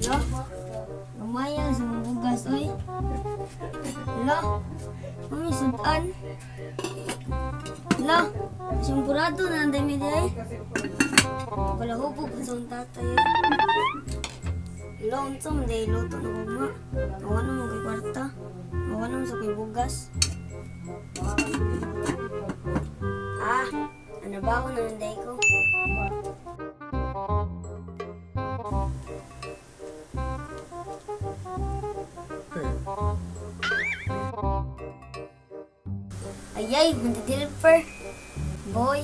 Hala, lumayan sa mga bugas, oy. Hala, mami, sudan. Hala, simpurado na ang dami day. Wala hubog sa ang tatay. Hala, unsam day, luto na guma. Mawa na mo kay kwarta. Mawa na mo sa kay bugas. Ano ba ako na nanday ko? Ayay, magdidilper. Boy.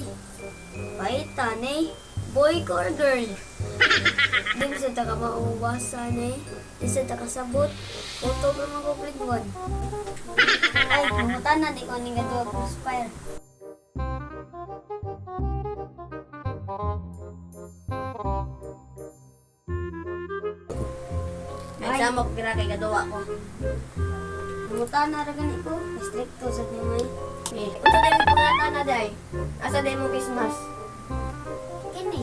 Paitan eh. Boy ko or girl? Di mo sa taka mauwasan eh. Di sa taka sabot. Photo pa mga kupliguan. Ay, kumutan na. Di ko ning gaduwa crossfire. Nagsamok gira kay gaduwa ko. Kumutan na rin ganit ko. Stricto sa timay. Unsa day mo pangata na day? Asa day mo Christmas? Kini,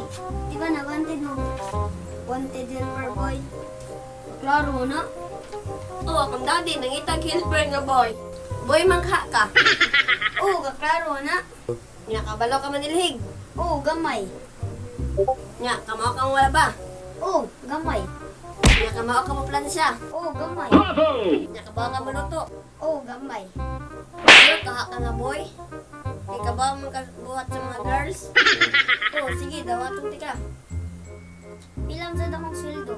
di ba na wanted mo? Wanted helper boy. Klaro na. Oo, akong daddy nangitag helper nga boy. Boy mangha ka. Oo, kaklaro na. Nya kabalo ka manilhig. Oo, gamay. Nya kamao kang wala ba? Oo, gamay. Nya kamao ka mo plansya. Oo, gamay. Nya kabaw ka maluto. Oo, gamay. Ano kaha ka nga boy? Di ka ba mo buhat sa mga girls? Oo, sige, dawaton ti ka. Pilang sa dakong sweldo.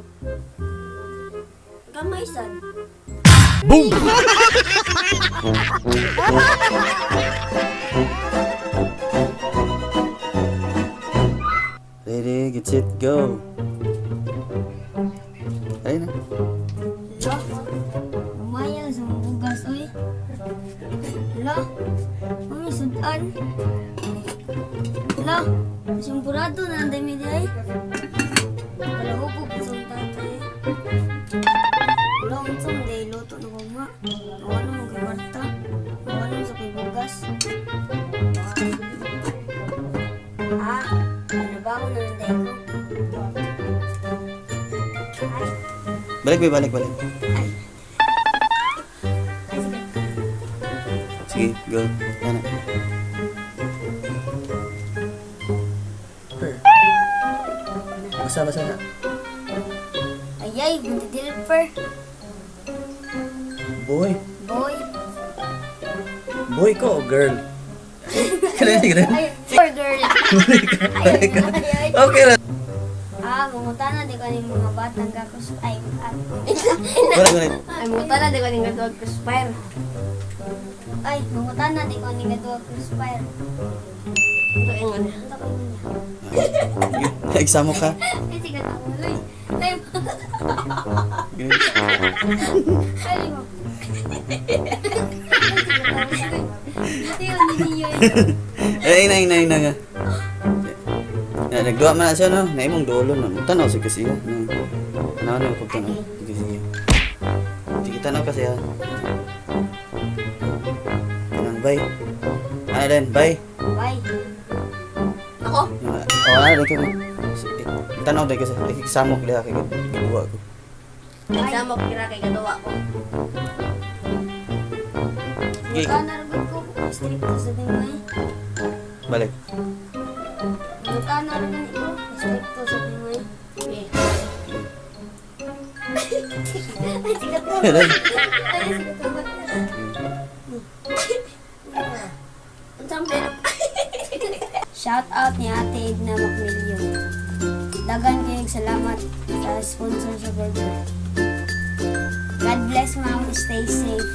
Gamay sad. Boom! Ready, get set, go. Ayun na. Hala, lumayan sa mga bugas, oy. Hala, mami, sudan. Hala, simpurado na ang dami day. Wala hubog sa ang tatay. Hala, unsam day, luto na guma. Mawa na mo kay kwarta. Mawa na mo sa kay bugas. Ano ba ako na nanday ko? Balik, boy, balik, balik. Sige, go. Yan na. Basa na. Ayay, magdidilper. Boy. Boy. Boy ko o girl? Ganun. Ay, for girl. Ay, ay. Okay na. Mungutana di ko yung mga batang gakos. Ay, Balik. Ay mo tala di ko ning gaduwa crossfire. ay, mungutana di ko yung gaduwa crossfire. Ito ingon. Ano ko niya? Exam mo ka? Ay, sige na, uloy. Ay, Ganun. ay, mo. Ito yun, hindi yun. Ay, na nga. Nagduwa man na siya, no? Naimong dolo, no? Tanaw si kasi, no? Ano ko tanaw? Sige. Sige, tanaw kasi, ha? Tanang, bye. Ano din, bye. Bye. Ako? Ano din ko. Tanaw din kasi. Samok liha kay gaduwa ko. Nagsamok gira kay gaduwa ko. Sige, Mungutana rin ko. Stricto sa timay. balik. Mungutana rin ko. Stricto sa timay. Okay. Ay, sige to. Ay, sige to. Unsang pero Shout out ni Ate Edna Macmillion. Dagan kayong salamat sa sponsor sa burger. God bless ma'am. Stay safe.